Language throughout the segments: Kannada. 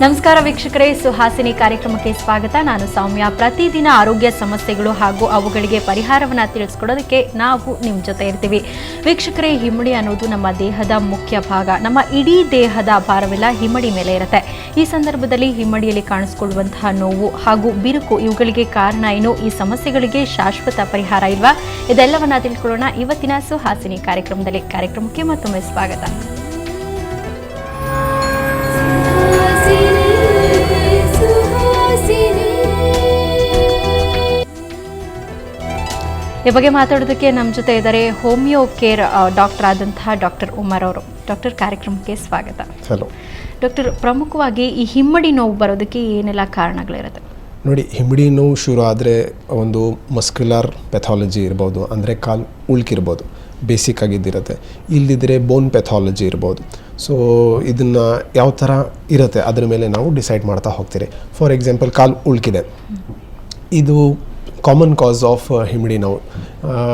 ನಮಸ್ಕಾರ ವೀಕ್ಷಕರೇ, ಸುಹಾಸಿನಿ ಕಾರ್ಯಕ್ರಮಕ್ಕೆ ಸ್ವಾಗತ. ನಾನು ಸೌಮ್ಯ. ಪ್ರತಿದಿನ ಆರೋಗ್ಯ ಸಮಸ್ಯೆಗಳು ಹಾಗೂ ಅವುಗಳಿಗೆ ಪರಿಹಾರವನ್ನು ತಿಳಿಸ್ಕೊಡೋದಕ್ಕೆ ನಾವು ನಿಮ್ಮ ಜೊತೆ ಇರ್ತೀವಿ. ವೀಕ್ಷಕರೇ, ಹಿಮ್ಮಡಿ ಅನ್ನೋದು ನಮ್ಮ ದೇಹದ ಮುಖ್ಯ ಭಾಗ. ನಮ್ಮ ಇಡೀ ದೇಹದ ಭಾರವೆಲ್ಲ ಹಿಮ್ಮಡಿ ಮೇಲೆ ಇರುತ್ತೆ. ಈ ಸಂದರ್ಭದಲ್ಲಿ ಹಿಮ್ಮಡಿಯಲ್ಲಿ ಕಾಣಿಸ್ಕೊಳ್ಳುವಂತಹ ನೋವು ಹಾಗೂ ಬಿರುಕು ಇವುಗಳಿಗೆ ಕಾರಣ ಏನು, ಈ ಸಮಸ್ಯೆಗಳಿಗೆ ಶಾಶ್ವತ ಪರಿಹಾರ ಇಲ್ವಾ, ಇದೆಲ್ಲವನ್ನ ತಿಳ್ಕೊಳ್ಳೋಣ ಇವತ್ತಿನ ಸುಹಾಸಿನಿ ಕಾರ್ಯಕ್ರಮದಲ್ಲಿ. ಕಾರ್ಯಕ್ರಮಕ್ಕೆ ಮತ್ತೊಮ್ಮೆ ಸ್ವಾಗತ. ಈ ಬಗ್ಗೆ ಮಾತಾಡೋದಕ್ಕೆ ನಮ್ಮ ಜೊತೆ ಇದ್ದಾರೆ ಹೋಮಿಯೋ ಕೇರ್ ಡಾಕ್ಟರ್ ಆದಂತಹ ಡಾಕ್ಟರ್ ಉಮರ್ ಅವರು. ಡಾಕ್ಟರ್, ಕಾರ್ಯಕ್ರಮಕ್ಕೆ ಸ್ವಾಗತ. ಹಲೋ ಡಾಕ್ಟರ್, ಪ್ರಮುಖವಾಗಿ ಈ ಹಿಮ್ಮಡಿ ನೋವು ಬರೋದಕ್ಕೆ ಏನೆಲ್ಲ ಕಾರಣಗಳಿರುತ್ತೆ? ನೋಡಿ, ಹಿಮ್ಮಡಿ ನೋವು ಶುರು ಆದರೆ ಒಂದು ಮಸ್ಕ್ಯುಲರ್ ಪೆಥಾಲಜಿ ಇರ್ಬೋದು, ಅಂದರೆ ಕಾಲು ಉಳ್ಕಿರ್ಬೋದು, ಬೇಸಿಕ್ ಆಗಿದ್ದಿರುತ್ತೆ. ಇಲ್ಲದಿದ್ದರೆ ಬೋನ್ ಪೆಥಾಲಜಿ ಇರ್ಬೋದು. ಸೊ ಇದನ್ನು ಯಾವ ಥರ ಇರುತ್ತೆ ಅದರ ಮೇಲೆ ನಾವು ಡಿಸೈಡ್ ಮಾಡ್ತಾ ಹೋಗ್ತೀರಿ. ಫಾರ್ ಎಕ್ಸಾಂಪಲ್, ಕಾಲು ಉಳ್ಕಿದೆ, ಇದು ಕಾಮನ್ ಕಾಸ್ ಆಫ್ ಹಿಮ್ಮಡಿ ನೋವು.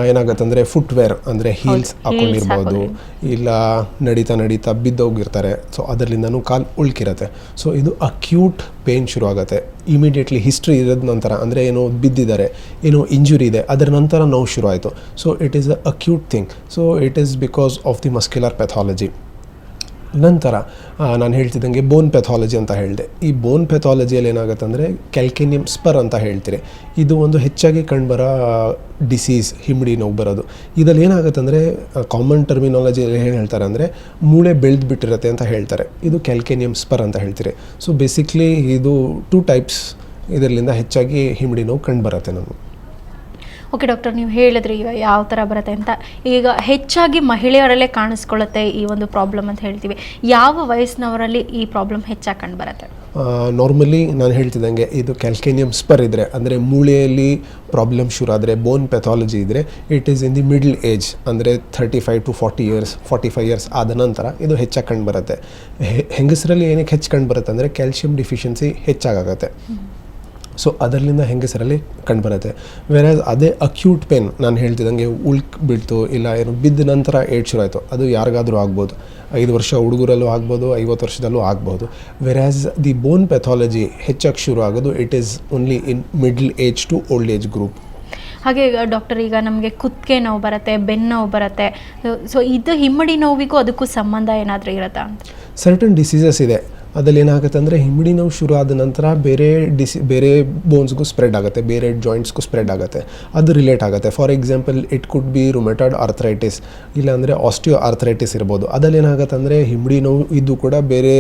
ಏನಾಗುತ್ತೆ ಅಂದರೆ ಫುಟ್ವೇರ್, ಅಂದರೆ ಹೀಲ್ಸ್ ಹಾಕ್ಕೊಂಡಿರ್ಬೋದು, ಇಲ್ಲ ನಡೀತಾ ಬಿದ್ದೋಗಿರ್ತಾರೆ. ಸೊ ಅದರಲ್ಲಿಂದನೂ ಕಾಲು ಉಳ್ಕಿರುತ್ತೆ. ಸೊ ಇದು ಅಕ್ಯೂಟ್ ಪೇಯ್ನ್ ಶುರು ಆಗುತ್ತೆ. ಇಮಿಡಿಯೇಟ್ಲಿ ಹಿಸ್ಟ್ರಿ ಇರೋದ ನಂತರ, ಅಂದರೆ ಏನೋ ಬಿದ್ದಿದ್ದಾರೆ, ಏನೋ ಇಂಜುರಿ ಇದೆ, ಅದರ ನಂತರ ನೋವು ಶುರು ಆಯಿತು. So it is a acute thing. So it is because of the muscular pathology. ನಂತರ ನಾನು ಹೇಳ್ತಿದ್ದಂಗೆ ಬೋನ್ ಪೆಥಾಲಜಿ ಅಂತ ಹೇಳಿದೆ. ಈ ಬೋನ್ ಪೆಥಾಲಜಿಯಲ್ಲಿ ಏನಾಗುತ್ತೆ ಅಂದರೆ ಕ್ಯಾಲ್ಕೇನಿಯಂ ಸ್ಪರ್ ಅಂತ ಹೇಳ್ತೀರಿ. ಇದು ಒಂದು ಹೆಚ್ಚಾಗಿ ಕಂಡುಬರೋ ಡಿಸೀಸ್, ಹಿಮ್ಮಡಿ ನೋವು ಬರೋದು. ಇದರಲ್ಲಿ ಏನಾಗುತ್ತೆ ಅಂದರೆ ಕಾಮನ್ ಟರ್ಮಿನಾಲಜಿಯಲ್ಲಿ ಏನು ಹೇಳ್ತಾರೆ ಅಂದರೆ ಮೂಳೆ ಬೆಳೆದು ಬಿಟ್ಟಿರುತ್ತೆ ಅಂತ ಹೇಳ್ತಾರೆ. ಇದು ಕ್ಯಾಲ್ಕೇನಿಯಂ ಸ್ಪರ್ ಅಂತ ಹೇಳ್ತೀರಿ. ಸೊ ಬೇಸಿಕ್ಲಿ ಇದು 2 ಟೈಪ್ಸ್ ಇದರಿಂದ ಹೆಚ್ಚಾಗಿ ಹಿಮ್ಮಡಿ ನೋವು ಕಂಡುಬರುತ್ತೆ ನಮಗೆ. ಓಕೆ ಡಾಕ್ಟರ್, ನೀವು ಹೇಳಿದ್ರಿ ಈಗ ಯಾವ ಥರ ಬರುತ್ತೆ ಅಂತ. ಈಗ ಹೆಚ್ಚಾಗಿ ಮಹಿಳೆಯರಲ್ಲೇ ಕಾಣಿಸ್ಕೊಳ್ಳುತ್ತೆ ಈ ಒಂದು ಪ್ರಾಬ್ಲಮ್ ಅಂತ ಹೇಳ್ತೀವಿ. ಯಾವ ವಯಸ್ಸಿನವರಲ್ಲಿ ಈ ಪ್ರಾಬ್ಲಮ್ ಹೆಚ್ಚಾಗಿ ಕಂಡು ಬರುತ್ತೆ? ನಾರ್ಮಲಿ ನಾನು ಹೇಳ್ತಿದ್ದಂಗೆ ಇದು ಕ್ಯಾಲ್ಕೇನಿಯಂ ಸ್ಪರ್ ಇದ್ದರೆ, ಅಂದರೆ ಮೂಳೆಯಲ್ಲಿ ಪ್ರಾಬ್ಲಮ್ ಶುರು ಆದರೆ, ಬೋನ್ ಪೆಥಾಲಜಿ ಇದ್ದರೆ, it is in the middle age, ಅಂದರೆ 35 to 40 years 45 years ಆದ ನಂತರ ಇದು ಹೆಚ್ಚಾಗಿ ಕಂಡು ಬರುತ್ತೆ. ಹೆಂಗಸರಲ್ಲಿ ಏನಕ್ಕೆ ಹೆಚ್ಚು ಕಂಡು ಬರುತ್ತೆ ಅಂದರೆ ಕ್ಯಾಲ್ಶಿಯಂ ಡಿಫಿಷಿಯನ್ಸಿ ಹೆಚ್ಚಾಗುತ್ತೆ. ಸೊ ಅದರಲ್ಲಿಂದ ಹೆಂಗಸರಲ್ಲಿ ಕಂಡುಬರುತ್ತೆ. ವೆರಾಸ್ ಅದೇ ಅಕ್ಯೂಟ್ ಪೇನ್, ನಾನು ಹೇಳ್ತಿದ್ದಂಗೆ ಉಳ್ಕ್ ಬಿಡ್ತು, ಇಲ್ಲ ಏನು ಬಿದ್ದ ನಂತರ ಏಟ್ ಶುರು ಆಯಿತು, ಅದು ಯಾರಿಗಾದರೂ ಆಗ್ಬೋದು. 5 ವರ್ಷ ಹುಡುಗರಲ್ಲೂ ಆಗ್ಬೋದು, 50 ವರ್ಷದಲ್ಲೂ ಆಗ್ಬೋದು. ವೆರಾಸ್ ದಿ ಬೋನ್ ಪೆಥಾಲಜಿ ಹೆಚ್ಚಾಗಿ ಶುರು ಆಗೋದು it is only in middle age to old age group. ಹಾಗೆ ಡಾಕ್ಟರ್, ಈಗ ನಮಗೆ ಕುತ್ತಿಗೆ ನೋವು ಬರುತ್ತೆ, ಬೆನ್ನು ನೋವು ಬರುತ್ತೆ. ಸೊ ಇದು ಹಿಮ್ಮಡಿ ನೋವಿಗೂ ಅದಕ್ಕೂ ಸಂಬಂಧ ಏನಾದರೂ ಇರುತ್ತಾ ಅಂತ? ಸರ್ಟನ್ ಡಿಸೀಸಸ್ ಇದೆ. ಅದಲ್ಲಿ ಏನಾಗುತ್ತೆ ಅಂದರೆ ಹಿಮ್ಮಡಿ ನೋವು ಶುರು ಆದ ನಂತರ ಬೇರೆ ಬೋನ್ಸ್ಗೂ ಸ್ಪ್ರೆಡ್ ಆಗುತ್ತೆ, ಬೇರೆ ಜಾಯಿಂಟ್ಸ್ಗೂ ಸ್ಪ್ರೆಡ್ ಆಗುತ್ತೆ, ಅದು ರಿಲೇಟ್ ಆಗುತ್ತೆ. For example, it could B rheumatoid arthritis, ಇಲ್ಲಾಂದರೆ ಆಸ್ಟಿಯೋ ಆರ್ಥರೈಟಿಸ್ ಇರ್ಬೋದು. ಅದಲ್ಲಿ ಏನಾಗುತ್ತೆ ಅಂದರೆ ಹಿಮ್ಮಡಿ ನೋವು ಇದು ಕೂಡ ಬೇರೆ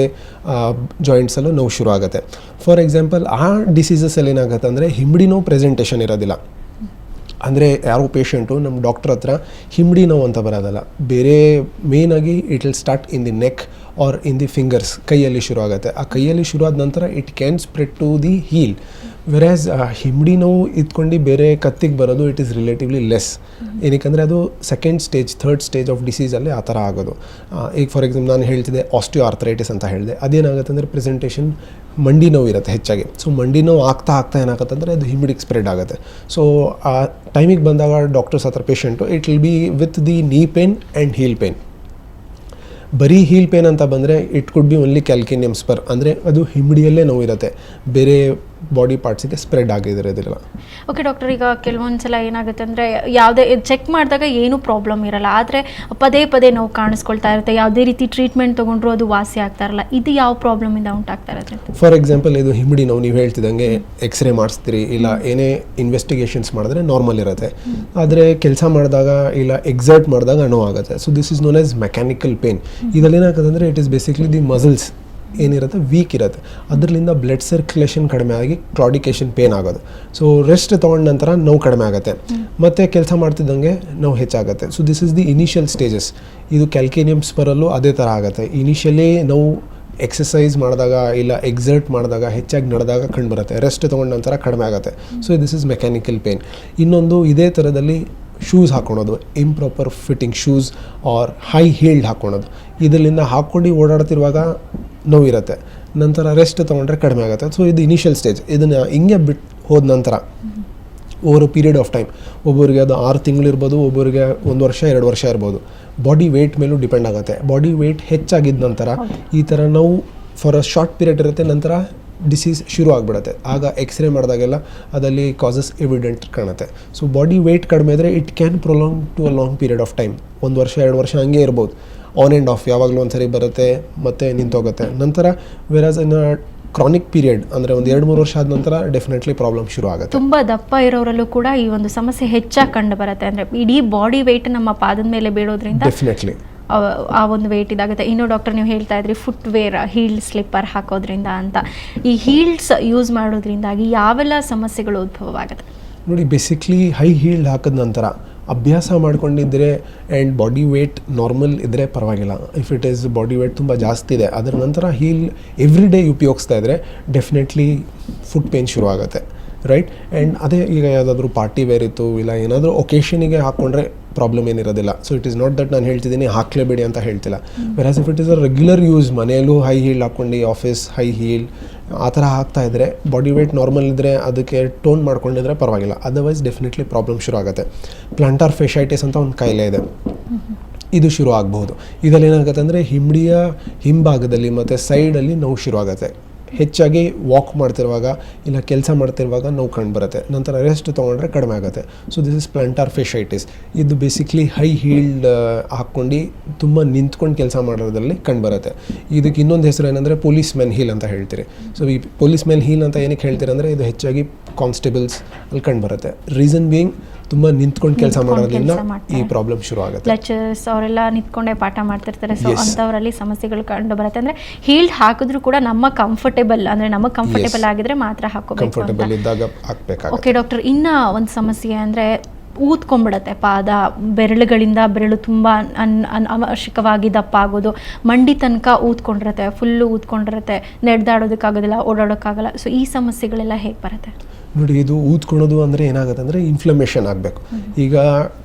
ಜಾಯಿಂಟ್ಸಲ್ಲೂ ನೋವು ಶುರು ಆಗುತ್ತೆ. ಫಾರ್ ಎಕ್ಸಾಂಪಲ್, ಆ ಡಿಸೀಸಸಲ್ಲಿ ಏನಾಗುತ್ತೆ ಅಂದರೆ ಹಿಮ್ಮಡಿ ನೋವು ಪ್ರೆಸೆಂಟೇಷನ್ ಇರೋದಿಲ್ಲ. ಅಂದರೆ ಯಾರೋ ಪೇಷಂಟು ನಮ್ಮ ಡಾಕ್ಟರ್ ಹತ್ರ ಹಿಮ್ಮಡಿ ನೋವು ಅಂತ ಬರೋದಲ್ಲ, ಬೇರೆ ಮೇಯ್ನಾಗಿ it will start in the neck or in the fingers, ಕೈಯಲ್ಲಿ ಶುರು ಆಗುತ್ತೆ. ಆ ಕೈಯಲ್ಲಿ ಶುರು ಆದ ನಂತರ it can spread to the heel. Whereas ಹಿಮ್ಮಡಿ ನೋವು ಇದ್ಕೊಂಡು ಬೇರೆ ಕತ್ತಿಗೆ ಬರೋದು ಇಟ್ ಈಸ್ ರಿಲೇಟಿವ್ಲಿ ಲೆಸ್. ಏನಕ್ಕೆ ಅದು second stage, third stage of ಡಿಸೀಸಲ್ಲಿ ಆ ಥರ ಆಗೋದು. ಈಗ ಫಾರ್ ಎಕ್ಸಾಂಪಲ್ ನಾನು ಹೇಳ್ತಿದ್ದೆ ಆಸ್ಟಿಯೋ ಆರ್ಥರೈಟಿಸ್ ಅಂತ ಹೇಳಿದೆ. ಅದೇನಾಗುತ್ತೆ ಅಂದರೆ ಪ್ರೆಸೆಂಟೇಷನ್ ಮಂಡಿ ನೋವು ಇರುತ್ತೆ ಹೆಚ್ಚಾಗಿ. ಸೊ ಮಂಡಿ ನೋವು ಆಗ್ತಾ ಏನಾಗುತ್ತೆ ಅಂದರೆ ಅದು ಹಿಮ್ಮಡಿಗೆ ಸ್ಪ್ರೆಡ್ ಆಗುತ್ತೆ. ಸೊ ಆ ಟೈಮಿಗೆ ಬಂದಾಗ ಡಾಕ್ಟರ್ಸ್ ಹತ್ರ patient it will be with the knee pain and heel pain. ಬರೀ ಹೀಲ್ ಪೇನ್ ಅಂತ ಬಂದರೆ it could be only calcaneum spur, ಅಂದರೆ ಅದು ಹಿಮ್ಮಡಿಯಲ್ಲೇ ನೋವು ಇರುತ್ತೆ, ಬೇರೆ ಬಾಡಿ ಪಾರ್ಟ್ಸಿಗೆ ಸ್ಪ್ರೆಡ್ ಆಗಿರೋದಿಲ್ಲ. ಓಕೆ ಡಾಕ್ಟರ್, ಈಗ ಕೆಲವೊಂದು ಸಲ ಏನಾಗುತ್ತೆ ಅಂದರೆ ಯಾವುದೇ ಚೆಕ್ ಮಾಡಿದಾಗ ಏನೂ ಪ್ರಾಬ್ಲಮ್ ಇರಲ್ಲ, ಆದರೆ ಪದೇ ನೋವು ಕಾಣಿಸ್ಕೊಳ್ತಾ ಇರುತ್ತೆ. ಯಾವುದೇ ರೀತಿ ಟ್ರೀಟ್ಮೆಂಟ್ ತೊಗೊಂಡ್ರು ಅದು ವಾಸಿ ಆಗ್ತಾ ಇರಲ್ಲ. ಇದು ಯಾವ ಪ್ರಾಬ್ಲಮಿಂದ ಉಂಟಾಗ್ತಾ ಇರುತ್ತೆ? ಫಾರ್ ಎಕ್ಸಾಂಪಲ್, ಇದು ಹಿಮ್ಮಡಿ ನೋವು ನೀವು ಹೇಳ್ತಿದ್ದಂಗೆ ಎಕ್ಸ್ರೇ ಮಾಡಿಸ್ತೀರಿ, ಇಲ್ಲ ಏನೇ ಇನ್ವೆಸ್ಟಿಗೇಷನ್ಸ್ ಮಾಡಿದ್ರೆ ನಾರ್ಮಲ್ ಇರುತ್ತೆ. ಆದರೆ ಕೆಲಸ ಮಾಡಿದಾಗ ಇಲ್ಲ ಎಕ್ಸರ್ಟ್ ಮಾಡಿದಾಗ ನೋವು ಆಗುತ್ತೆ. So this is known as mechanical pain. ಇದರಲ್ಲಿ ಏನಾಗುತ್ತೆ ಅಂದರೆ it is basically the muscles ಏನಿರುತ್ತೆ ವೀಕ್ ಇರುತ್ತೆ, ಅದರಿಂದ ಬ್ಲಡ್ ಸರ್ಕ್ಯುಲೇಷನ್ ಕಡಿಮೆ ಆಗಿ ಕ್ಲಾಡಿಕೇಶನ್ ಪೇನ್ ಆಗೋದು. ಸೊ ರೆಸ್ಟ್ ತೊಗೊಂಡ ನಂತರ ನೋವು ಕಡಿಮೆ ಆಗುತ್ತೆ, ಮತ್ತು ಕೆಲಸ ಮಾಡ್ತಿದ್ದಂಗೆ ನೋವು ಹೆಚ್ಚಾಗುತ್ತೆ. So this is the initial stages. ಇದು ಕ್ಯಾಲ್ಕೇನಿಯಂ ಸ್ಪರಲ್ಲೂ ಅದೇ ಥರ ಆಗುತ್ತೆ. ಇನಿಷಿಯಲಿ ನೋವು ಎಕ್ಸಸೈಸ್ ಮಾಡಿದಾಗ ಇಲ್ಲ ಎಕ್ಸರ್ಟ್ ಮಾಡಿದಾಗ ಹೆಚ್ಚಾಗಿ ನಡೆದಾಗ ಕಂಡುಬರುತ್ತೆ, ರೆಸ್ಟ್ ತೊಗೊಂಡ ನಂತರ ಕಡಿಮೆ ಆಗುತ್ತೆ. So this is mechanical pain. ಇನ್ನೊಂದು ಇದೇ ಥರದಲ್ಲಿ ಶೂಸ್ ಹಾಕ್ಕೊಳೋದು, improper fitting shoes or high heeled ಹಾಕ್ಕೊಳೋದು, ಇದರಿಂದ ಹಾಕ್ಕೊಂಡು ಓಡಾಡ್ತಿರುವಾಗ ನೋವಿರುತ್ತೆ, ನಂತರ ರೆಸ್ಟ್ ತೊಗೊಂಡ್ರೆ ಕಡಿಮೆ ಆಗುತ್ತೆ. ಸೊ ಇದು ಇನಿಷಿಯಲ್ ಸ್ಟೇಜ್. ಇದನ್ನು ಹಿಂಗೆ ಬಿಟ್ಟು ಹೋದ ನಂತರ ಓವರ್ ಪೀರಿಯಡ್ ಆಫ್ ಟೈಮ್, ಒಬ್ಬರಿಗೆ ಅದು 6 ತಿಂಗಳಿರ್ಬೋದು, ಒಬ್ಬರಿಗೆ 1 ವರ್ಷ 2 ವರ್ಷ ಇರ್ಬೋದು. ಬಾಡಿ ವೆಯ್ಟ್ ಮೇಲೂ ಡಿಪೆಂಡ್ ಆಗುತ್ತೆ. ಬಾಡಿ ವೆಯ್ಟ್ ಹೆಚ್ಚಾಗಿದ್ದ ನಂತರ ಈ ಥರ ನಾವು ಫಾರ್ ಅ ಶಾರ್ಟ್ ಪೀರಿಯಡ್ ಇರುತ್ತೆ, ನಂತರ ಡಿಸೀಸ್ ಶುರು ಆಗಿಬಿಡುತ್ತೆ. ಆಗ ಎಕ್ಸ್ರೇ ಮಾಡಿದಾಗೆಲ್ಲ ಅದಲ್ಲಿ ಕಾಸಸ್ ಎವಿಡೆಂಟ್ ಕಾಣುತ್ತೆ. ಸೊ ಬಾಡಿ ವೆಯ್ಟ್ ಕಡಿಮೆ ಇದ್ದರೆ it can prolong to a long period of time. 1 ವರ್ಷ 2 ವರ್ಷ ಹಂಗೆ ಇರ್ಬೋದು, ಆನ್ ಆ್ಯಂಡ್ ಆಫ್, ಯಾವಾಗಲೂ ಒಂದು ಸರಿ ಬರುತ್ತೆ ಮತ್ತು ನಿಂತೋಗುತ್ತೆ. ನಂತರ ವೆರಾಸ್ ಇನ್ ಕ್ರಾನಿಕ್ ಪೀರಿಯಡ್ ಅಂದರೆ ಒಂದು 2-3 ವರ್ಷ ಆದ ನಂತರ ಡೆಫಿನೆಟ್ಲಿ ಪ್ರಾಬ್ಲಮ್ ಶುರು ಆಗುತ್ತೆ. ತುಂಬ ದಪ್ಪ ಇರೋರಲ್ಲೂ ಕೂಡ ಈ ಒಂದು ಸಮಸ್ಯೆ ಹೆಚ್ಚಾಗಿ ಕಂಡು ಬರುತ್ತೆ. ಅಂದರೆ ಇಡೀ ಬಾಡಿ ವೆಯ್ಟ್ ನಮ್ಮ ಪಾದದ ಮೇಲೆ ಬೀಳೋದ್ರಿಂದ ಡೆಫಿನೆಟ್ಲಿ ಆ ಒಂದು ವೆಯ್ಟ್ ಇದಾಗುತ್ತೆ. ಇನ್ನು ಡಾಕ್ಟರ್ ನೀವು ಹೇಳ್ತಾ ಇದ್ರಿ ಫುಟ್ವೇರ್, ಹೀಲ್ ಸ್ಲಿಪ್ಪರ್ ಹಾಕೋದ್ರಿಂದ ಅಂತ. ಈ ಹೀಲ್ಸ್ ಯೂಸ್ ಮಾಡೋದ್ರಿಂದಾಗಿ ಯಾವೆಲ್ಲ ಸಮಸ್ಯೆಗಳು ಉದ್ಭವವಾಗುತ್ತೆ? ನೋಡಿ, ಬೇಸಿಕ್ಲಿ ಹೈ ಹೀಲ್ಡ್ ಹಾಕಿದ ನಂತರ ಅಭ್ಯಾಸ ಮಾಡ್ಕೊಂಡಿದ್ದರೆ ಆ್ಯಂಡ್ ಬಾಡಿ ವೇಟ್ ನಾರ್ಮಲ್ ಇದ್ದರೆ ಪರವಾಗಿಲ್ಲ. If it is body weight ತುಂಬ ಜಾಸ್ತಿ ಇದೆ, ಅದರ ನಂತರ ಹೀಲ್ ಎವ್ರಿ ಡೇ ಉಪಯೋಗಿಸ್ತಾ ಇದ್ದರೆ ಡೆಫಿನೆಟ್ಲಿ ಫುಟ್ ಪೇನ್ ಶುರು ಆಗುತ್ತೆ, ರೈಟ್. ಆ್ಯಂಡ್ ಅದೇ ಈಗ ಯಾವುದಾದ್ರೂ ಪಾರ್ಟಿ ವೇರ್ ಇತ್ತು, ಇಲ್ಲ ಏನಾದರೂ ಒಕೇಶನಿಗೆ ಹಾಕ್ಕೊಂಡ್ರೆ ಪ್ರಾಬ್ಲಮ್ ಏನಿರೋದಿಲ್ಲ. So it is not that ನಾನು ಹೇಳ್ತಿದ್ದೀನಿ ಹಾಕಲೇಬೇಡಿ ಅಂತ ಹೇಳ್ತಿಲ್ಲ. Whereas if it is a regular use, ಮನೆಯಲ್ಲೂ ಹೈ ಹೀಲ್ ಹಾಕ್ಕೊಂಡು ಆಫೀಸ್ ಹೈ ಹೀಲ್ ಆ ಥರ ಹಾಕ್ತಾ ಇದ್ದರೆ, ಬಾಡಿ ವೇಟ್ ನಾರ್ಮಲ್ ಇದ್ದರೆ ಅದಕ್ಕೆ ಟೋನ್ ಮಾಡ್ಕೊಂಡಿದ್ರೆ ಪರವಾಗಿಲ್ಲ. ಅದರ್ವೈಸ್ ಡೆಫಿನೆಟ್ಲಿ ಪ್ರಾಬ್ಲಮ್ ಶುರು ಆಗುತ್ತೆ. ಪ್ಲಾಂಟಾರ್ ಫೇಶೈಟಿಸ್ ಅಂತ ಒಂದು ಕಾಯಿಲೆ ಇದೆ, ಇದು ಶುರು ಆಗಬಹುದು. ಇದರಲ್ಲಿ ಏನಾಗುತ್ತೆ ಅಂದರೆ ಹಿಂಬಡಿಯ ಹಿಂಭಾಗದಲ್ಲಿ ಮತ್ತು ಸೈಡಲ್ಲಿ ನೋವು ಶುರು ಆಗುತ್ತೆ. ಹೆಚ್ಚಾಗಿ ವಾಕ್ ಮಾಡ್ತಿರುವಾಗ ಇಲ್ಲ ಕೆಲಸ ಮಾಡ್ತಿರುವಾಗ ನೋವು ಕಂಡುಬರುತ್ತೆ. ನಂತರ ರೆಸ್ಟ್ ತೊಗೊಂಡ್ರೆ ಕಡಿಮೆ ಆಗುತ್ತೆ. So this is plantar fasciitis. ಇದು ಬೇಸಿಕ್ಲಿ ಹೈ ಹೀಲ್ಡ್ ಹಾಕ್ಕೊಂಡು ತುಂಬ ನಿಂತ್ಕೊಂಡು ಕೆಲಸ ಮಾಡೋದ್ರಲ್ಲಿ ಕಂಡುಬರುತ್ತೆ. ಇದಕ್ಕೆ ಇನ್ನೊಂದು ಹೆಸರು ಏನಂದರೆ ಪೊಲೀಸ್ ಮೆನ್ ಹೀಲ್ ಅಂತ ಹೇಳ್ತೀರಿ. ಸೊ ಈ ಪೊಲೀಸ್ ಮೆನ್ ಹೀಲ್ ಅಂತ ಏನಕ್ಕೆ ಹೇಳ್ತೀರಿ ಅಂದರೆ, ಇದು ಹೆಚ್ಚಾಗಿ ಕಾನ್ಸ್ಟೇಬಲ್ಸ್ ಅಲ್ಲಿ ಕಂಡುಬರುತ್ತೆ. ರೀಸನ್ ಬೀಯಿಂಗ್ ತುಂಬ ನಿಂತ್ಕೊಂಡು ಕೆಲಸ ಮಾಡೋದ್ರಿಂದ ಈ ಪ್ರಾಬ್ಲಮ್ ಶುರು ಆಗುತ್ತೆ. ಲೆಕ್ಚರ್ಸ್ ಅವರೆಲ್ಲ ನಿಂತ್ಕೊಂಡೇ ಪಾಠ ಮಾಡ್ತಿರ್ತಾರೆ. ಸೊ ಅಂಥವರಲ್ಲಿ ಸಮಸ್ಯೆಗಳು ಕಂಡು ಬರುತ್ತೆ. ಅಂದರೆ ಹೀಲ್ಡ್ ಹಾಕಿದ್ರು ಕೂಡ ನಮ್ಮ ಕಂಫರ್ಟೇಬಲ್, ಅಂದರೆ ನಮಗೆ ಕಂಫರ್ಟೇಬಲ್ ಆಗಿದ್ರೆ ಮಾತ್ರ ಹಾಕೋಬೇಕು. ಕಂಫರ್ಟೇಬಲ್ ಇದ್ದಾಗ ಹಾಕಬೇಕಾಗುತ್ತೆ. ಓಕೆ ಡಾಕ್ಟರ್, ಇನ್ನು ಒಂದು ಸಮಸ್ಯೆ ಅಂದರೆ ಊದ್ಕೊಂಡ್ಬಿಡತ್ತೆ ಪಾದ, ಬೆರಳುಗಳಿಂದ ಬೆರಳು ತುಂಬ ಅನಾವಶ್ಯಕವಾಗಿ ದಪ್ಪ ಆಗೋದು, ಮಂಡಿ ತನಕ ಊದ್ಕೊಂಡಿರುತ್ತೆ, ಫುಲ್ಲು ಊದ್ಕೊಂಡಿರುತ್ತೆ, ನಡೆದಾಡೋದಕ್ಕಾಗೋದಿಲ್ಲ, ಓಡಾಡೋಕ್ಕಾಗಲ್ಲ. ಸೊ ಈ ಸಮಸ್ಯೆಗಳೆಲ್ಲ ಹೇಗೆ ಬರುತ್ತೆ? ನೋಡಿ, ಇದು ಊದ್ಕೊಳೋದು ಅಂದರೆ ಏನಾಗುತ್ತೆ ಅಂದರೆ ಇನ್ಫ್ಲಮೇಷನ್ ಆಗಬೇಕು. ಈಗ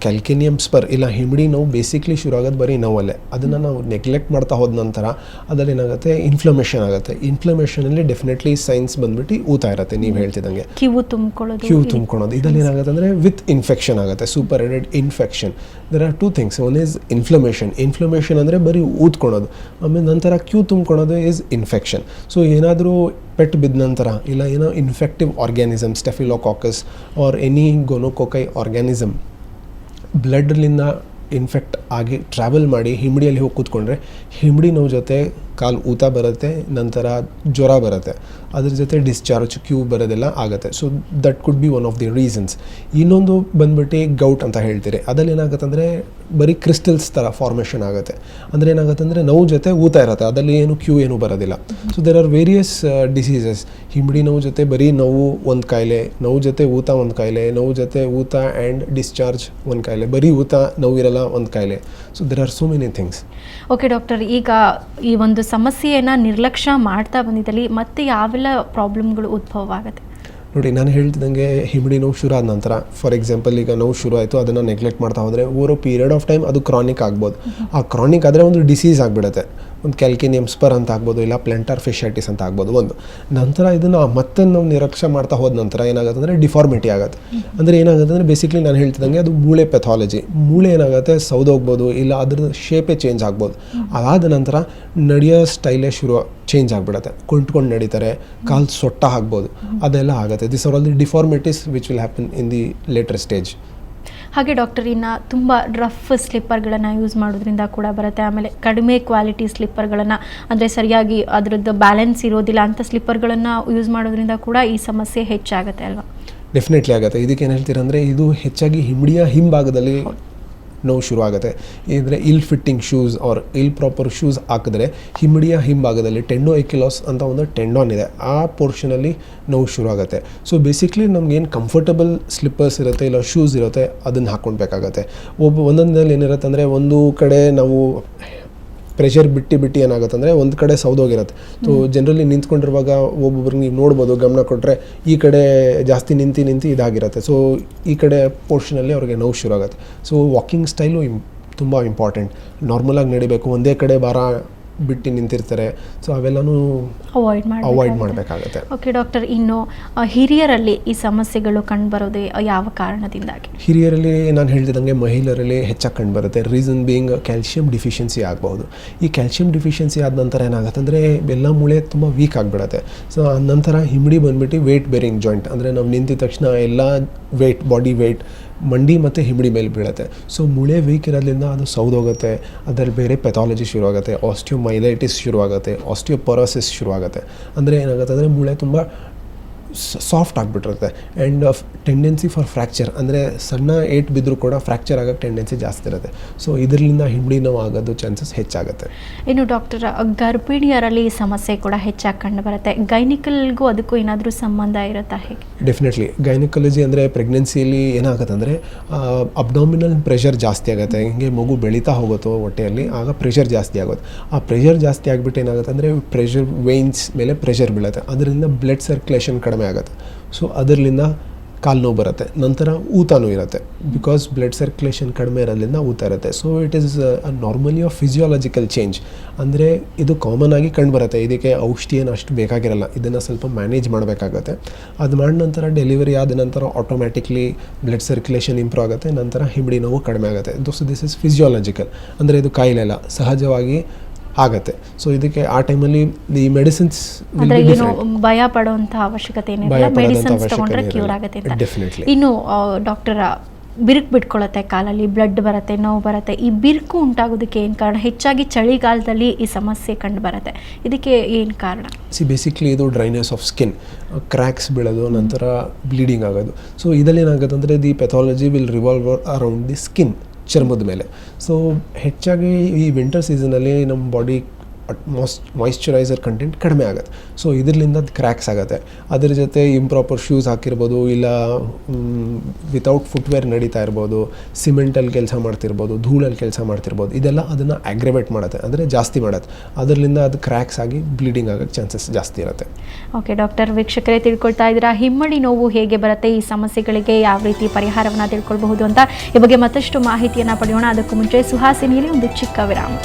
ಕ್ಯಾಲ್ಕೇನಿಯಂ ಸ್ಪರ್ ಇಲ್ಲ ಹಿಂಬಡಿ ನೋವು ಬೇಸಿಕ್ಲಿ ಶುರು ಆಗೋದು ಬರೀ ನೋವಲ್ಲೇ. ಅದನ್ನು ನಾವು ನೆಗ್ಲೆಕ್ಟ್ ಮಾಡ್ತಾ ಹೋದ ನಂತರ ಅದರಲ್ಲಿ ಏನಾಗುತ್ತೆ, ಇನ್ಫ್ಲಮೇಷನ್ ಆಗುತ್ತೆ. ಇನ್ಫ್ಲಮೇಷನಲ್ಲಿ ಡೆಫಿನೆಟ್ಲಿ ಸೈನ್ಸ್ ಬಂದ್ಬಿಟ್ಟು ಊತ ಇರುತ್ತೆ. ನೀವು ಹೇಳ್ತಿದ್ದಂಗೆ ಕಿವು ತುಂಬ್ಕೊಳ್ಳೋದು, ಇದರಲ್ಲಿ ಏನಾಗುತ್ತೆ ಅಂದರೆ ವಿತ್ ಇನ್ಫೆಕ್ಷನ್ ಆಗುತ್ತೆ, super added infection. There are 2 things. One is inflammation ಅಂದರೆ ಬರೀ ಊದ್ಕೊಳೋದು. ಆಮೇಲೆ ನಂತರ ಕ್ಯೂ ತುಂಬ್ಕೊಳೋದು ಈಸ್ ಇನ್ಫೆಕ್ಷನ್. ಸೊ ಏನಾದರೂ ಪೆಟ್ಟು ಬಿದ್ದ ನಂತರ ಇಲ್ಲ ಏನೋ infective organism, staphylococcus or any gonococci organism ಬ್ಲಡ್ಲಿಂದ ಇನ್ಫೆಕ್ಟ್ ಆಗಿ ಟ್ರಾವೆಲ್ ಮಾಡಿ ಹಿಂಬಡಿಯಲ್ಲಿ ಹೋಗಿ ಕೂತ್ಕೊಂಡ್ರೆ ಹಿಂಬಡಿ ನೋವು ಜೊತೆ ಕಾಲು ಊತ ಬರುತ್ತೆ, ನಂತರ ಜ್ವರ ಬರುತ್ತೆ, ಅದ್ರ ಜೊತೆ ಡಿಸ್ಚಾರ್ಜ್ ಕ್ಯೂ ಬರೋದೆಲ್ಲ ಆಗುತ್ತೆ. So that could be one of the reasons. ಇನ್ನೊಂದು ಬಂದ್ಬಿಟ್ಟು ಗೌಟ್ ಅಂತ ಹೇಳ್ತೀರಿ. ಅದಲ್ಲಿ ಏನಾಗುತ್ತೆ ಅಂದರೆ ಬರೀ ಕ್ರಿಸ್ಟಲ್ಸ್ ಥರ ಫಾರ್ಮೇಷನ್ ಆಗುತ್ತೆ. ಅಂದರೆ ಏನಾಗುತ್ತೆ ಅಂದರೆ ನೋವು ಜೊತೆ ಊತ ಇರುತ್ತೆ, ಅದರಲ್ಲಿ ಏನು ಕ್ಯೂ ಏನೂ ಬರೋದಿಲ್ಲ. So there are various diseases. ಹಿಂಬಡಿ ನೋವು ಜೊತೆ ಬರೀ ನೋವು ಒಂದು ಕಾಯಿಲೆ, ನೋವು ಜೊತೆ ಊತ ಒಂದು ಕಾಯಿಲೆ, ನೋವು ಜೊತೆ ಊತ ಆ್ಯಂಡ್ ಡಿಸ್ಚಾರ್ಜ್ ಒಂದು ಕಾಯಿಲೆ, ಬರೀ ಊತ ನೋವಿರಲ್ಲ ಒಂದು ಕಾಯಿಲೆ. So there are so many things. Okay doctor, ಈಗ ಈ ಒಂದು ಸಮಸ್ಯೆಯನ್ನು ನಿರ್ಲಕ್ಷ್ಯ ಮಾಡ್ತಾ ಬಂದಿದ್ದಲ್ಲಿ ಮತ್ತೆ ಯಾವೆಲ್ಲ ಪ್ರಾಬ್ಲಮ್ಗಳು ಉದ್ಭವ ಆಗುತ್ತೆ? ನೋಡಿ, ನಾನು ಹೇಳ್ತಿದ್ದಂಗೆ ಹಿಂಬಡಿ ನೋವು ಶುರು ಆದ ನಂತರ, ಫಾರ್ ಎಕ್ಸಾಂಪಲ್ ಈಗ ನೋವು ಶುರು ಆಯಿತು, ಅದನ್ನು ನೆಗ್ಲೆಕ್ಟ್ ಮಾಡ್ತಾ ಹೋದರೆ ಓವರ್ ಪೀರಿಯಡ್ ಆಫ್ ಟೈಮ್ ಅದು ಕ್ರಾನಿಕ್ ಆಗ್ಬೋದು. ಆ ಕ್ರಾನಿಕ್ ಆದರೆ ಒಂದು ಡಿಸೀಸ್ ಆಗಿಬಿಡುತ್ತೆ. ಒಂದು ಕ್ಯಾಲ್ಕೇನಿಯಂ ಸ್ಪರ್ ಅಂತ ಆಗ್ಬೋದು, ಇಲ್ಲ ಪ್ಲಾಂಟಾರ್ ಫೇಶೈಟಿಸ್ ಅಂತ ಆಗ್ಬೋದು ಒಂದು. ನಂತರ ಇದನ್ನು ಮತ್ತೆ ನಾವು ನಿರ್ಲಕ್ಷ್ಯ ಮಾಡ್ತಾ ಹೋದ ನಂತರ ಏನಾಗುತ್ತೆ ಅಂದರೆ ಡಿಫಾರ್ಮಿಟಿ ಆಗುತ್ತೆ. ಅಂದರೆ ಏನಾಗುತ್ತೆ ಅಂದರೆ ಬೇಸಿಕ್ಲಿ ನಾನು ಹೇಳ್ತಿದ್ದಂಗೆ ಅದು ಮೂಳೆ ಪೆಥಾಲಜಿ. ಮೂಳೆ ಏನಾಗುತ್ತೆ ಸೌದೋಗ್ಬೋದು, ಇಲ್ಲ ಅದ್ರ ಶೇಪೇ ಚೇಂಜ್ ಆಗ್ಬೋದು. ಅದಾದ ನಂತರ ನಡೆಯೋ ಸ್ಟೈಲೇ ಶುರು ಚೇಂಜ್ ಆಗಿಬಿಡುತ್ತೆ. ಕುಂಟ್ಕೊಂಡು ನಡೀತಾರೆ, ಕಾಲು ಸೊಟ್ಟ ಆಗ್ಬೋದು, ಅದೆಲ್ಲ ಆಗುತ್ತೆ. This are all the deformities which will happen in the later stage. ಹಾಗೆ ಡಾಕ್ಟರ್, ಇನ್ನು ತುಂಬ ರಫ್ ಸ್ಲಿಪ್ಪರ್ಗಳನ್ನು ಯೂಸ್ ಮಾಡೋದ್ರಿಂದ ಕೂಡ ಬರುತ್ತೆ. ಆಮೇಲೆ ಕಡಿಮೆ ಕ್ವಾಲಿಟಿ ಸ್ಲಿಪ್ಪರ್ಗಳನ್ನು, ಅಂದರೆ ಸರಿಯಾಗಿ ಅದರದ್ದು ಬ್ಯಾಲೆನ್ಸ್ ಇರೋದಿಲ್ಲ ಅಂತ ಸ್ಲಿಪ್ಪರ್ಗಳನ್ನು ಯೂಸ್ ಮಾಡೋದ್ರಿಂದ ಕೂಡ ಈ ಸಮಸ್ಯೆ ಹೆಚ್ಚಾಗುತ್ತೆ ಅಲ್ವಾ? ಡೆಫಿನೆಟ್ಲಿ ಆಗುತ್ತೆ. ಇದಕ್ಕೆ ಏನು ಹೇಳ್ತೀರಂದರೆ, ಇದು ಹೆಚ್ಚಾಗಿ ಹಿಂಬಡಿಯ ಹಿಂಭಾಗದಲ್ಲಿ ನೋವು ಶುರು ಆಗುತ್ತೆ. ಅಂದರೆ ಇಲ್ ಫಿಟ್ಟಿಂಗ್ ಶೂಸ್ ಆರ್ ಇಲ್ ಪ್ರಾಪರ್ ಶೂಸ್ ಹಾಕಿದ್ರೆ ಹಿಂಬಡಿಯ ಹಿಂಭಾಗದಲ್ಲಿ ಟೆಂಡೋ ಎಕ್ಯುಲಾಸ್ ಅಂತ ಒಂದು ಟೆಂಡಾನ್ ಇದೆ, ಆ ಪೋರ್ಷನಲ್ಲಿ ನೋವು ಶುರು ಆಗುತ್ತೆ. ಸೊ ಬೇಸಿಕ್ಲಿ ನಮ್ಗೇನು ಕಂಫರ್ಟಬಲ್ ಸ್ಲಿಪ್ಪರ್ಸ್ ಇರುತ್ತೆ ಇಲ್ಲ ಶೂಸ್ ಇರುತ್ತೆ ಅದನ್ನು ಹಾಕ್ಕೊಳ್ಬೇಕಾಗತ್ತೆ. ಒಂದೊಂದಲ್ಲಿ ಏನಿರುತ್ತೆ ಅಂದರೆ ಒಂದು ಕಡೆ ನಾವು ಪ್ರೆಷರ್ ಬಿಟ್ಟು ಏನಾಗುತ್ತೆ ಅಂದರೆ ಒಂದು ಕಡೆ ಸೌದೋಗಿರುತ್ತೆ. ಸೊ ಜನರಲಿ ನಿಂತ್ಕೊಂಡಿರುವಾಗ ಒಬ್ಬೊಬ್ರಿಗೆ ನೀವು ನೋಡ್ಬೋದು, ಗಮನ ಕೊಟ್ಟರೆ ಈ ಕಡೆ ಜಾಸ್ತಿ ನಿಂತು ಇದಾಗಿರುತ್ತೆ. ಸೊ ಈ ಕಡೆ ಪೋರ್ಷನಲ್ಲಿ ಅವ್ರಿಗೆ ನೋವು ಶುರು ಆಗುತ್ತೆ. ಸೊ ವಾಕಿಂಗ್ ಸ್ಟೈಲು ತುಂಬ ಇಂಪಾರ್ಟೆಂಟ್. ನಾರ್ಮಲಾಗಿ ನಡಿಬೇಕು, ಒಂದೇ ಕಡೆ ಭಾರ ಬಿಟ್ಟು ನಿಂತಿರ್ತಾರೆ. ಸೊ ಅವೆಲ್ಲನೂ ಅವಾಯ್ಡ್ ಮಾಡಬೇಕಾಗತ್ತೆ. ಓಕೆ ಡಾಕ್ಟರ್, ಇನ್ನು ಹಿರಿಯರಲ್ಲಿ ಈ ಸಮಸ್ಯೆಗಳು ಕಂಡುಬರೋದು ಯಾವ ಕಾರಣದಿಂದಾಗಿ? ಹಿರಿಯರಲ್ಲಿ ನಾನು ಹೇಳ್ತಿದ್ದಂಗೆ ಮಹಿಳೆಯರಲ್ಲಿ ಹೆಚ್ಚಾಗಿ ಕಂಡುಬರುತ್ತೆ. ರೀಸನ್ ಬೀಯಿಂಗ್ ಕ್ಯಾಲ್ಶಿಯಂ ಡಿಫಿಷಿಯನ್ಸಿ ಆಗಬಹುದು. ಈ ಕ್ಯಾಲ್ಶಿಯಂ ಡಿಫಿಷಿಯನ್ಸಿ ಆದ ನಂತರ ಏನಾಗುತ್ತೆ ಅಂದರೆ ಎಲ್ಲ ಮೂಳೆ ತುಂಬ ವೀಕ್ ಆಗಿಬಿಡುತ್ತೆ. ಸೊ ನಂತರ ಹಿಮ್ಮಡಿ ಬಂದುಬಿಟ್ಟು ವೇಟ್ ಬೇರಿಂಗ್ ಜಾಯಿಂಟ್, ಅಂದರೆ ನಾವು ನಿಂತಿದ ತಕ್ಷಣ ಎಲ್ಲ ಬಾಡಿ ವೇಟ್ ಮಂಡಿ ಮತ್ತು ಹಿಮ್ಮಡಿ ಮೇಲೆ ಬೀಳುತ್ತೆ. ಸೊ ಮೂಳೆ ವೀಕ್ ಇರೋದ್ರಿಂದ ಅದು ಸೌದೋಗುತ್ತೆ. ಅದರಲ್ಲಿ ಬೇರೆ ಪೆಥಾಲಜಿ ಶುರುವಾಗುತ್ತೆ, ಆಸ್ಟಿಯೋಮೈಲೈಟಿಸ್ ಶುರುವಾಗುತ್ತೆ, ಆಸ್ಟಿಯೋಪೊರೋಸಿಸ್ ಶುರುವಾಗುತ್ತೆ. ಅಂದರೆ ಏನಾಗುತ್ತೆ ಅಂದರೆ ಮೂಳೆ ತುಂಬ ಸಾಫ್ಟ್ ಆಗಿಬಿಟ್ಟಿರುತ್ತೆ. ಆ್ಯಂಡ್ ಟೆಂಡೆನ್ಸಿ ಫಾರ್ ಫ್ರ್ಯಾಕ್ಚರ್, ಅಂದರೆ ಸಣ್ಣ ಏಟ್ ಬಿದ್ದರೂ ಕೂಡ ಫ್ರ್ಯಾಕ್ಚರ್ ಆಗೋಕ್ಕೆ ಟೆಂಡೆನ್ಸಿ ಜಾಸ್ತಿ ಇರುತ್ತೆ. ಸೊ ಇದರಿಂದ ಹಿಮ್ಮಡಿ ನೋವು ಆಗೋದು ಚಾನ್ಸಸ್ ಹೆಚ್ಚಾಗುತ್ತೆ. ಇನ್ನು ಡಾಕ್ಟರ್, ಗರ್ಭಿಣಿಯರಲ್ಲಿ ಈ ಸಮಸ್ಯೆ ಕೂಡ ಹೆಚ್ಚಾಗಿ ಕಂಡು ಬರುತ್ತೆ. ಗೈನಿಕಲ್ಗೂ ಅದಕ್ಕೂ ಏನಾದರೂ ಸಂಬಂಧ ಇರುತ್ತಾ ಹೇಗೆ? ಡೆಫಿನೆಟ್ಲಿ. ಗೈನಕಾಲಜಿ ಅಂದರೆ ಪ್ರೆಗ್ನೆನ್ಸಿಯಲ್ಲಿ ಏನಾಗುತ್ತೆ ಅಂದರೆ ಅಬ್ಡಾಮಿನಲ್ ಪ್ರೆಷರ್ ಜಾಸ್ತಿ ಆಗುತ್ತೆ. ಹಿಂಗೆ ಮಗು ಬೆಳೀತಾ ಹೋಗುತ್ತೋ ಹೊಟ್ಟೆಯಲ್ಲಿ, ಆಗ ಪ್ರೆಷರ್ ಜಾಸ್ತಿ ಆಗುತ್ತೆ. ಆ ಪ್ರೆಷರ್ ಜಾಸ್ತಿ ಆಗಿಬಿಟ್ಟು ಏನಾಗುತ್ತೆ ಅಂದರೆ ಪ್ರೆಷರ್ ವೇನ್ಸ್ ಮೇಲೆ ಪ್ರೆಷರ್ ಬೀಳುತ್ತೆ. ಅದರಿಂದ ಬ್ಲಡ್ ಸರ್ಕ್ಯುಲೇಷನ್ ಕಡಿಮೆ ಆಗುತ್ತೆ. ಸೊ ಅದರಿಂದ ಕಾಲು ನೋವು ಬರುತ್ತೆ. ನಂತರ ಊತನೂ ಇರುತ್ತೆ. ಬಿಕಾಸ್ ಬ್ಲಡ್ ಸರ್ಕ್ಯುಲೇಷನ್ ಕಡಿಮೆ ಇರೋದ್ರಿಂದ ಊತ ಇರುತ್ತೆ. So it is normally a physiological change. ಅಂದರೆ ಇದು ಕಾಮನ್ ಆಗಿ ಕಂಡುಬರುತ್ತೆ. ಇದಕ್ಕೆ ಔಷಧಿ ಏನು ಅಷ್ಟು ಬೇಕಾಗಿರಲ್ಲ. ಇದನ್ನು ಸ್ವಲ್ಪ ಮ್ಯಾನೇಜ್ ಮಾಡಬೇಕಾಗುತ್ತೆ. ಅದು ಮಾಡಿದ ನಂತರ ಡೆಲಿವರಿ ಆದ ನಂತರ ಆಟೋಮ್ಯಾಟಿಕ್ಲಿ ಬ್ಲಡ್ ಸರ್ಕ್ಯುಲೇಷನ್ ಇಂಪ್ರೂವ್ ಆಗುತ್ತೆ. ನಂತರ ಹಿಮ್ಮಡಿ ನೋವು ಕಡಿಮೆ ಆಗುತ್ತೆ. ದಿಸ್ ಇಸ್ ಫಿಸಿಯಾಲಜಿಕಲ್, ಅಂದರೆ ಇದು ಕಾಯಿಲೆ ಇಲ್ಲ, ಸಹಜವಾಗಿ ಆಗುತ್ತೆ. ಸೊ ಇದಕ್ಕೆ ಆ ಟೈಮಲ್ಲಿ ಈ ಮೆಡಿಸಿನ್ಸ್ ಭಯ ಪಡುವಂಥ ಅವಶ್ಯಕತೆ ಏನಿಲ್ಲ, ಮೆಡಿಸಿನ್ಸ್ ತಗೊಂಡ್ರೆ ಕ್ಯೂರ್ ಆಗುತ್ತೆ ಅಂತ. ಡೆಫಿನೆಟ್ಲಿ. ಇನ್ನು ಡಾಕ್ಟರ್, ಬಿರುಕು ಬಿಟ್ಕೊಳ್ಳುತ್ತೆ ಕಾಲಲ್ಲಿ, ಬ್ಲಡ್ ಬರುತ್ತೆ, ನೋವು ಬರುತ್ತೆ. ಈ ಬಿರುಕು ಉಂಟಾಗೋದಕ್ಕೆ ಏನು ಕಾರಣ? ಹೆಚ್ಚಾಗಿ ಚಳಿಗಾಲದಲ್ಲಿ ಈ ಸಮಸ್ಯೆ ಕಂಡು ಬರುತ್ತೆ. ಇದಕ್ಕೆ ಏನು ಕಾರಣ? ಬೇಸಿಕ್ಲಿ ಇದು ಡ್ರೈನೆಸ್ ಆಫ್ ಸ್ಕಿನ್, ಕ್ರ್ಯಾಕ್ಸ್ ಬೀಳೋದು, ನಂತರ ಬ್ಲೀಡಿಂಗ್ ಆಗೋದು. ಸೊ ಇದರಲ್ಲಿ ಏನಾಗುತ್ತೆ ಅಂದರೆ the pathology will revolve around the skin, ಚರ್ಮದ ಮೇಲೆ. ಸೊ ಹೆಚ್ಚಾಗಿ ಈ ವಿಂಟರ್ ಸೀಸನಲ್ಲಿ ನಮ್ಮ ಬಾಡಿ ಮಾಯಿಶ್ಚರೈಸರ್ ಕಂಟೆಂಟ್ ಕಡಿಮೆ ಆಗುತ್ತೆ. ಸೊ ಇದರಿಂದ ಕ್ರ್ಯಾಕ್ಸ್ ಆಗುತ್ತೆ. ಅದರ ಜೊತೆ ಇಂಪ್ರಾಪರ್ ಶೂಸ್ ಹಾಕಿರ್ಬೋದು, ಇಲ್ಲ ವಿತೌಟ್ ಫುಟ್ವೇರ್ ನಡೀತಾ ಇರ್ಬೋದು, ಸಿಮೆಂಟಲ್ಲಿ ಕೆಲಸ ಮಾಡ್ತಿರ್ಬೋದು, ಧೂಳಲ್ಲಿ ಕೆಲಸ ಮಾಡ್ತಿರ್ಬೋದು. ಇದೆಲ್ಲ ಅದನ್ನು ಆಗ್ರಿವೇಟ್ ಮಾಡುತ್ತೆ, ಅಂದರೆ ಜಾಸ್ತಿ ಮಾಡುತ್ತೆ. ಅದರಿಂದ ಅದು ಕ್ರ್ಯಾಕ್ಸ್ ಆಗಿ ಬ್ಲೀಡಿಂಗ್ ಆಗೋಕ್ಕೆ ಚಾನ್ಸಸ್ ಜಾಸ್ತಿ ಇರುತ್ತೆ. ಓಕೆ ಡಾಕ್ಟರ್, ವೀಕ್ಷಕರೇ ತಿಳ್ಕೊಳ್ತಾ ಇದ್ದೀರಾ ಹಿಮ್ಮಡಿ ನೋವು ಹೇಗೆ ಬರುತ್ತೆ, ಈ ಸಮಸ್ಯೆಗಳಿಗೆ ಯಾವ ರೀತಿ ಪರಿಹಾರವನ್ನು ತಿಳ್ಕೊಳ್ಬಹುದು ಅಂತ. ಈ ಬಗ್ಗೆ ಮತ್ತಷ್ಟು ಮಾಹಿತಿಯನ್ನು ಪಡೆಯೋಣ. ಅದಕ್ಕೂ ಮುಂಚೆ ಸುಹಾಸಿನಿಯಲ್ಲಿ ಒಂದು ಚಿಕ್ಕ ವಿರಾಮ.